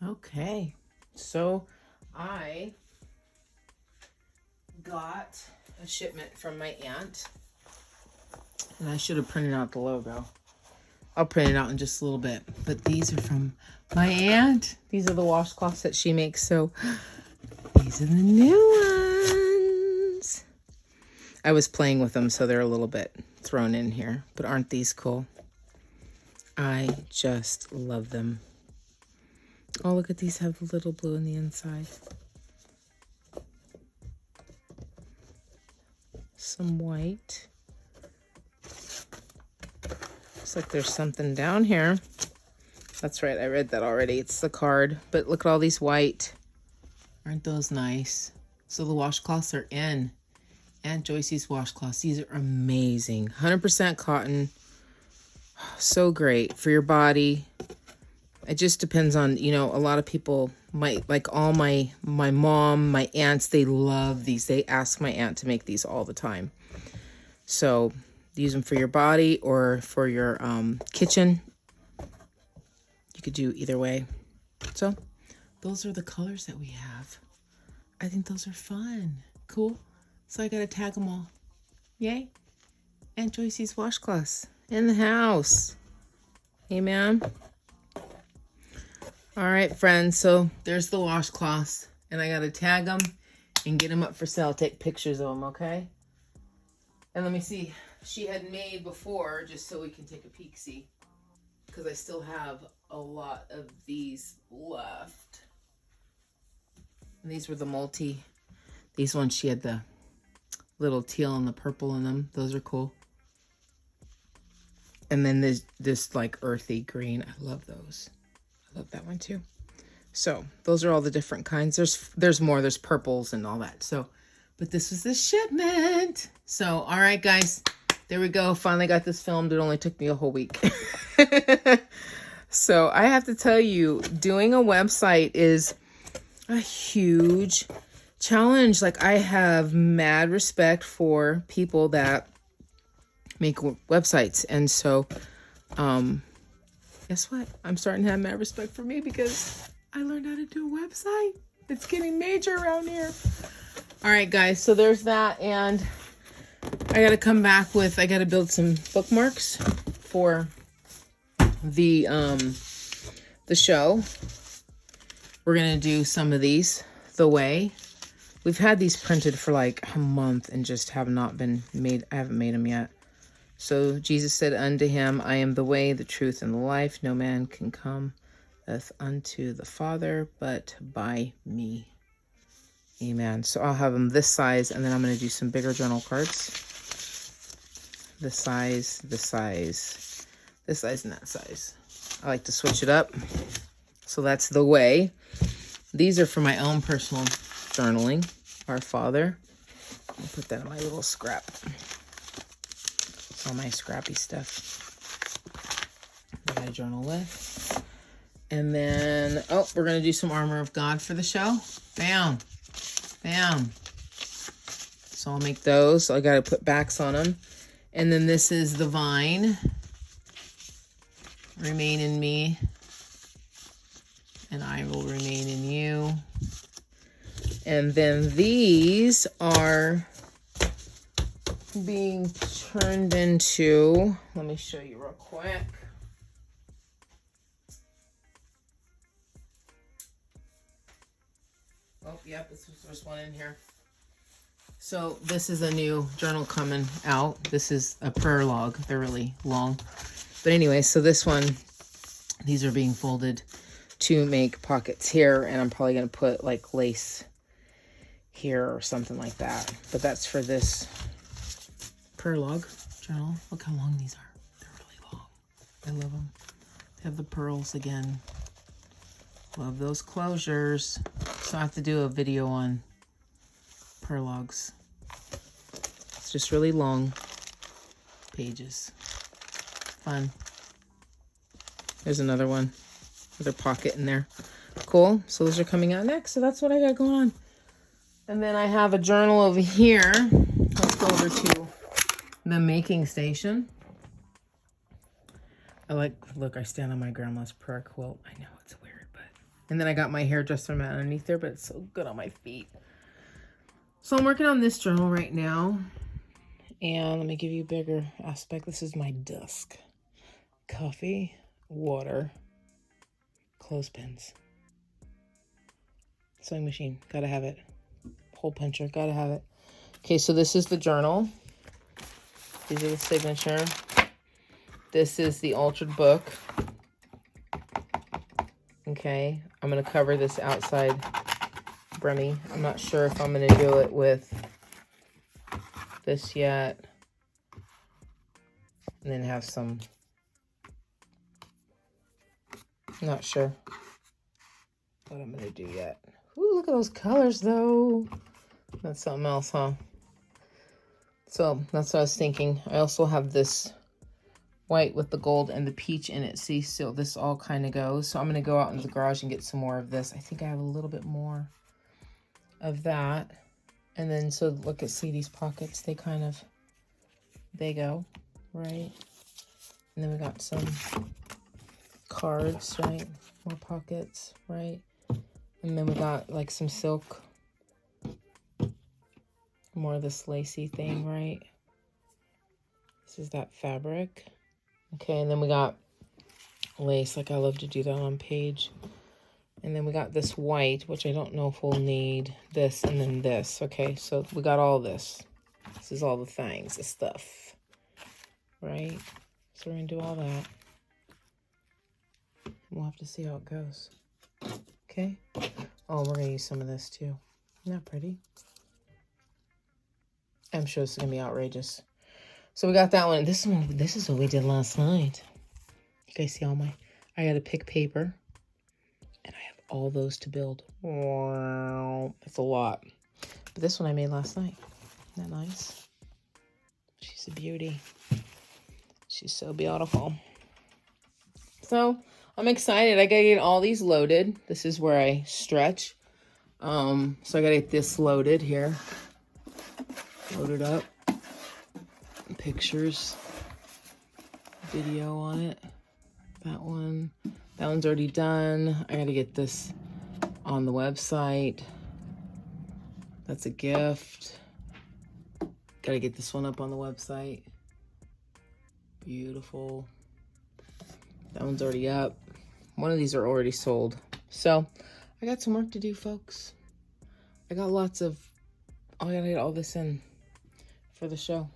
Okay, so I got a shipment from my aunt, and I should have printed out the logo. I'll print it out in just a little bit, but these are from my aunt. These are the washcloths that she makes, so these are the new ones. I was playing with them, so they're a little bit thrown in here, but aren't these cool? I just love them. Oh, look at these, have a little blue on the inside. Some white. Looks like there's something down here. That's right, I read that already. It's the card, but look at all these white. Aren't those nice? So the washcloths are in. Aunt Joycey's washcloths. These are amazing. 100% cotton. So great for your body. It just depends on, you know, a lot of people might, like all my mom, my aunts, they love these. They ask my aunt to make these all the time. So use them for your body or for your kitchen. You could do either way. So those are the colors that we have. I think those are fun. Cool. So I got to tag them all. Yay. Aunt Joycey's washcloths in the house. Amen. All right, friends, so there's the washcloths, and I got to tag them and get them up for sale. Take pictures of them, okay? And let me see. She had made before, just so we can take a peek, see, because I still have a lot of these left. And these were the multi. These ones, she had the little teal and the purple in them. Those are cool. And then this like earthy green. I love those. Love that one too. So those are all the different kinds. There's more. There's purples and all that. So, but this was the shipment. So, all right, guys, there we go. Finally got this filmed. It only took me a whole week. So I have to tell you, doing a website is a huge challenge. Like, I have mad respect for people that make websites. And so, guess what? I'm starting to have mad respect for me because I learned how to do a website. It's getting major around here. All right, guys. So there's that. And I got to come back with, I got to build some bookmarks for the show. We're going to do some of these the way. We've had these printed for like a month and just have not been made. I haven't made them yet. So Jesus said unto him, I am the way, the truth, and the life. No man can come unto the Father but by me. Amen. So I'll have them this size, and then I'm going to do some bigger journal cards. This size, this size, this size, and that size. I like to switch it up. So that's the way. These are for my own personal journaling. Our Father. I'll put that in my little scrap. All my scrappy stuff that I journal with. And then, oh, we're going to do some Armor of God for the show. Bam. Bam. So I'll make those. So I got to put backs on them. And then this is the vine. Remain in me, and I will remain in you. And then these are being turned into, let me show you real quick. Oh, yep, there's one in here. So this is a new journal coming out. This is a prayer log. They're really long. But anyway, so this one, these are being folded to make pockets here, and I'm probably going to put like lace here or something like that. But that's for this prayer log journal. Look how long these are. They're really long. I love them. They have the pearls again. Love those closures. So I have to do a video on prayer logs. It's just really long pages. Fun. There's another one. Another pocket in there. Cool. So those are coming out next. So that's what I got going on. And then I have a journal over here. Let's go over to the making station. I like, look, I stand on my grandma's prayer quilt. I know it's weird, but And then I got my hairdresser mat underneath there, but it's so good on my feet. So I'm working on this journal right now. And let me give you a bigger aspect. This is my desk. Coffee, water, clothespins. Sewing machine, gotta have it. Hole puncher, gotta have it. Okay, so this is the journal. These are the signature. This is the altered book. Okay, I'm gonna cover this outside Bremy. I'm not sure if I'm gonna do it with this yet. And then have some, not sure what I'm gonna do yet. Ooh, look at those colors though. That's something else, huh? So that's what I was thinking. I also have this white with the gold and the peach in it. See, so this all kind of goes. So I'm going to go out into the garage and get some more of this. I think I have a little bit more of that. And then, so look at, see these pockets, they kind of, they go, right? And then we got some cards, right? More pockets, right? And then we got like some silk, more of this lacy thing, right? This is that fabric. Okay, and then we got lace, like I love to do that on page. And then we got this white, which I don't know if we'll need this, and then this. Okay, so we got all this. This is all the things, the stuff, right? So we're gonna do all that. We'll have to see how it goes. Okay. Oh, we're gonna use some of this too. Isn't that pretty? I'm sure this is gonna be outrageous. So we got that one. This is what we did last night. You guys see all my, I got to pick paper and I have all those to build. Wow, that's a lot. But this one I made last night. Isn't that nice? She's a beauty. She's so beautiful. So I'm excited. I gotta get all these loaded. This is where I stretch. So I gotta get this loaded here. Loaded up. Pictures, video on it. That one's already done. I gotta get this on the website. That's a gift. Gotta get this one up on the website. Beautiful. That one's already up. One of these are already sold. So I got some work to do, folks. I got lots of, I gotta get all this in for the show.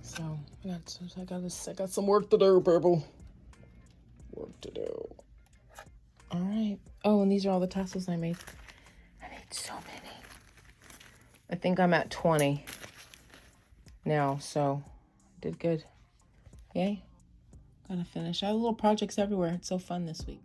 So I got some work to do, people. Work to do. All right. Oh, and these are all the tassels I made. I made so many. I think I'm at 20 now, so did good. Yay. Gotta finish. I have little projects everywhere. It's so fun this week.